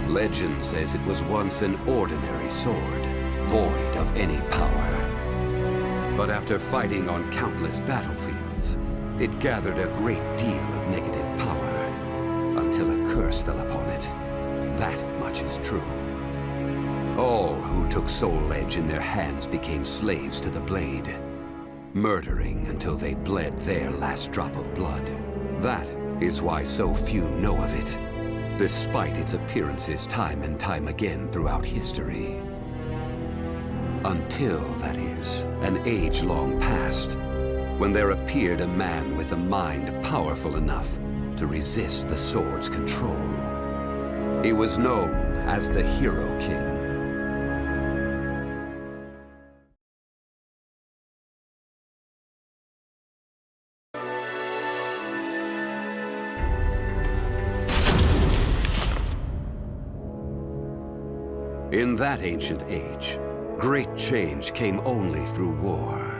Legend says it was once an ordinary sword, void of any power. But after fighting on countless battlefields, it gathered a great deal of negative power, until a curse fell upon it. That much is true. All who took Soul Edge in their hands became slaves to the blade, murdering until they bled their last drop of blood. That is why so few know of it, despite its appearances time and time again throughout history. Until, that is, an age long past, when there appeared a man with a mind powerful enough to resist the sword's control. He was known as the Hero King. In that ancient age, great change came only through war.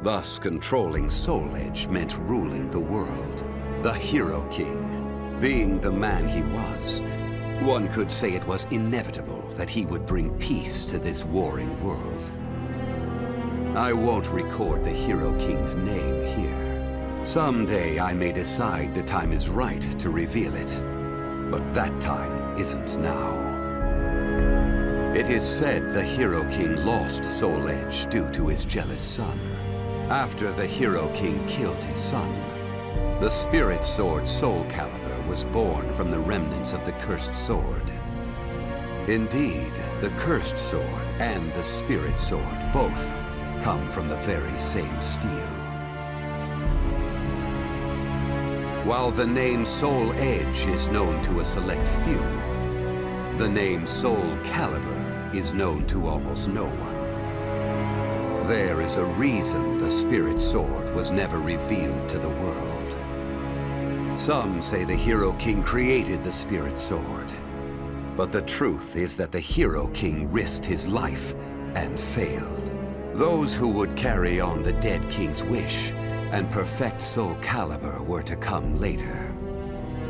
Thus, controlling Soul Edge meant ruling the world. The Hero King, being the man he was, one could say it was inevitable that he would bring peace to this warring world. I won't record the Hero King's name here. Someday I may decide the time is right to reveal it, but that time isn't now. It is said the Hero King lost Soul Edge due to his jealous son. After the Hero King killed his son, the spirit sword Soul Calibur was born from the remnants of the cursed sword. Indeed, the cursed sword and the spirit sword both come from the very same steel. While the name Soul Edge is known to a select few, the name Soul Calibur is known to almost no one. There is a reason the spirit sword was never revealed to the world. Some say the Hero King created the spirit sword, but the truth is that the Hero King risked his life and failed. Those who would carry on the dead king's wish and perfect Soul Calibur were to come later.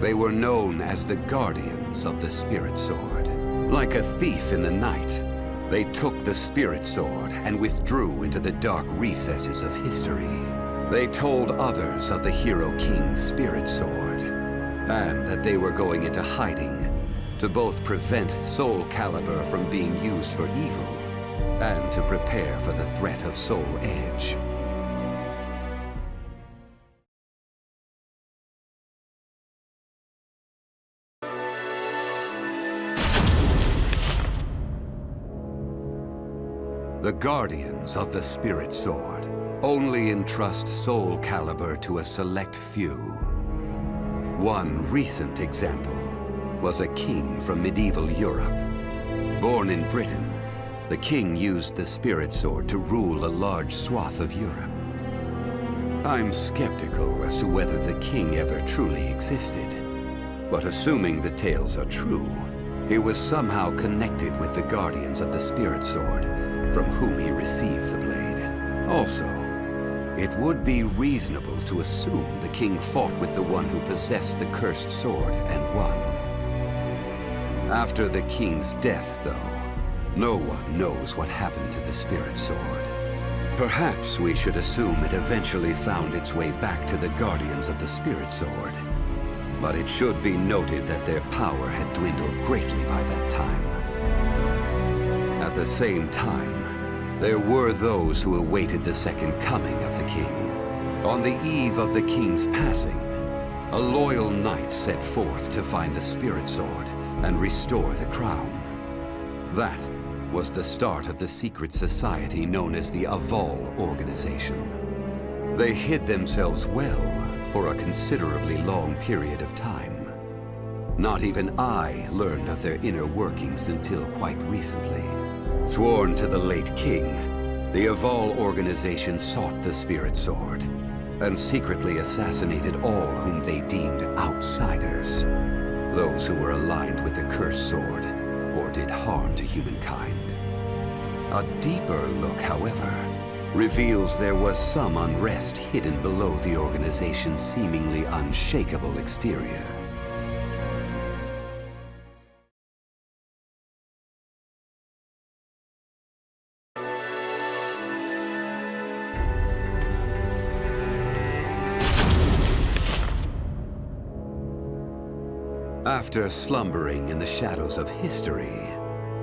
They were known as the Guardians of the Spirit Sword. Like a thief in the night, they took the Spirit Sword and withdrew into the dark recesses of history. They told others of the Hero King's Spirit Sword, and that they were going into hiding to both prevent Soul Calibur from being used for evil, and to prepare for the threat of Soul Edge. The Guardians of the Spirit Sword only entrust Soul Calibur to a select few. One recent example was a king from medieval Europe. Born in Britain, the king used the Spirit Sword to rule a large swath of Europe. I'm skeptical as to whether the king ever truly existed, but assuming the tales are true, he was somehow connected with the Guardians of the Spirit Sword, from whom he received the blade. Also, it would be reasonable to assume the king fought with the one who possessed the cursed sword and won. After the king's death, though, no one knows what happened to the spirit sword. Perhaps we should assume it eventually found its way back to the Guardians of the Spirit Sword. But it should be noted that their power had dwindled greatly by that time. At the same time, there were those who awaited the second coming of the king. On the eve of the king's passing, a loyal knight set forth to find the spirit sword and restore the crown. That was the start of the secret society known as the Aval organization. They hid themselves well for a considerably long period of time. Not even I learned of their inner workings until quite recently. Sworn to the late king, the Aval organization sought the spirit sword and secretly assassinated all whom they deemed outsiders, those who were aligned with the cursed sword or did harm to humankind. A deeper look, however, reveals there was some unrest hidden below the organization's seemingly unshakable exterior. After slumbering in the shadows of history,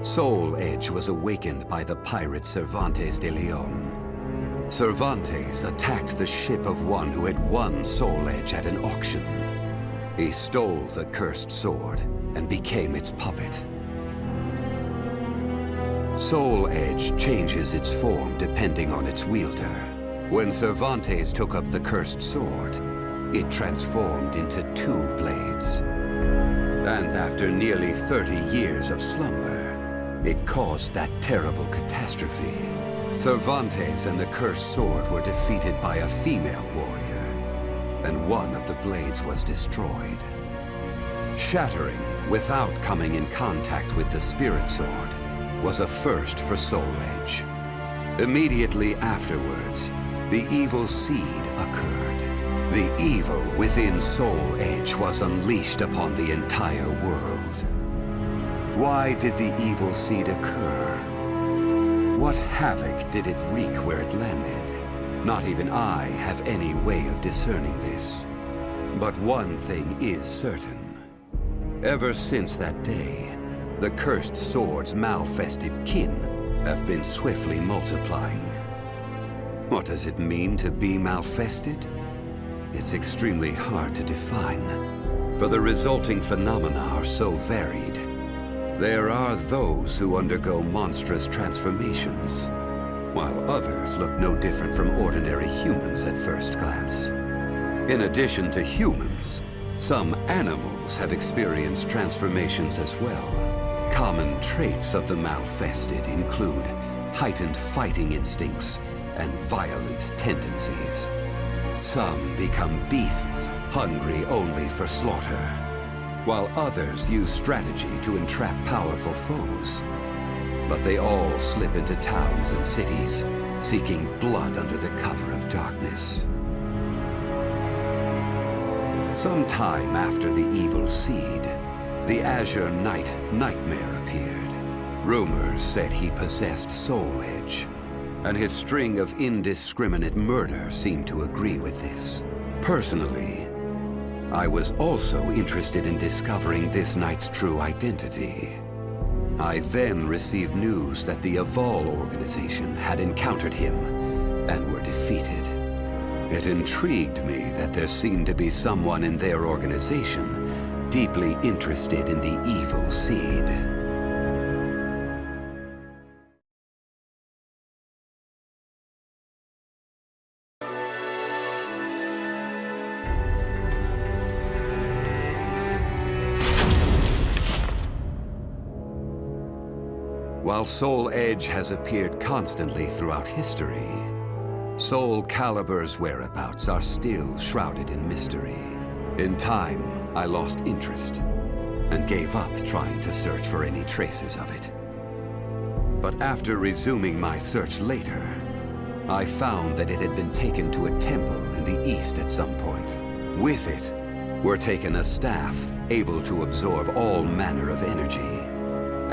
Soul Edge was awakened by the pirate Cervantes de Leon. Cervantes attacked the ship of one who had won Soul Edge at an auction. He stole the cursed sword and became its puppet. Soul Edge changes its form depending on its wielder. When Cervantes took up the cursed sword, it transformed into 2 blades. And after nearly 30 years of slumber, it caused that terrible catastrophe. Cervantes and the cursed sword were defeated by a female warrior, and one of the blades was destroyed. Shattering without coming in contact with the spirit sword was a first for Soul Edge. Immediately afterwards, the evil seed occurred. The evil within Soul Edge was unleashed upon the entire world. Why did the evil seed occur? What havoc did it wreak where it landed? Not even I have any way of discerning this. But one thing is certain. Ever since that day, the cursed sword's malfested kin have been swiftly multiplying. What does it mean to be malfested? It's extremely hard to define, for the resulting phenomena are so varied. There are those who undergo monstrous transformations, while others look no different from ordinary humans at first glance. In addition to humans, some animals have experienced transformations as well. Common traits of the malfested include heightened fighting instincts and violent tendencies. Some become beasts, hungry only for slaughter, while others use strategy to entrap powerful foes. But they all slip into towns and cities, seeking blood under the cover of darkness. Sometime after the evil seed, the Azure Knight Nightmare appeared. Rumors said he possessed Soul Edge, and his string of indiscriminate murder seemed to agree with this. Personally, I was also interested in discovering this knight's true identity. I then received news that the Aval organization had encountered him and were defeated. It intrigued me that there seemed to be someone in their organization deeply interested in the evil seed. While Soul Edge has appeared constantly throughout history, Soul Calibur's whereabouts are still shrouded in mystery. In time, I lost interest and gave up trying to search for any traces of it. But after resuming my search later, I found that it had been taken to a temple in the east at some point. With it were taken a staff able to absorb all manner of energy,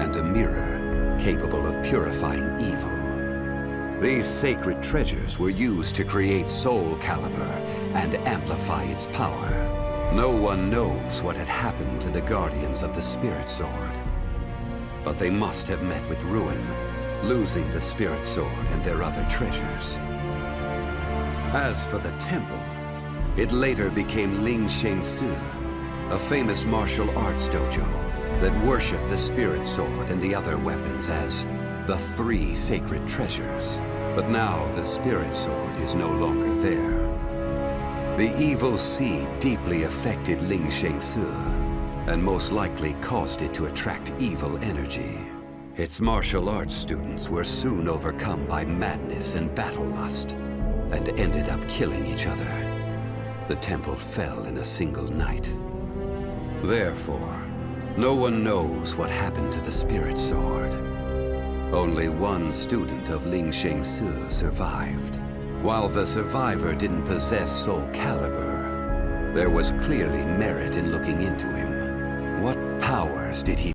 and a mirror capable of purifying evil. These sacred treasures were used to create Soul Calibur and amplify its power. No one knows what had happened to the guardians of the Spirit Sword, but they must have met with ruin, losing the Spirit Sword and their other treasures. As for the temple, it later became Ling Sheng Su, a famous martial arts dojo that worshipped the Spirit Sword and the other weapons as the 3 sacred treasures. But now the Spirit Sword is no longer there. The evil seed deeply affected Ling Sheng Su, and most likely caused it to attract evil energy. Its martial arts students were soon overcome by madness and battle lust, and ended up killing each other. The temple fell in a single night. Therefore, no one knows what happened to the Spirit Sword. Only one student of Ling Sheng Su survived. While the survivor didn't possess Soul Calibur, there was clearly merit in looking into him. What powers did he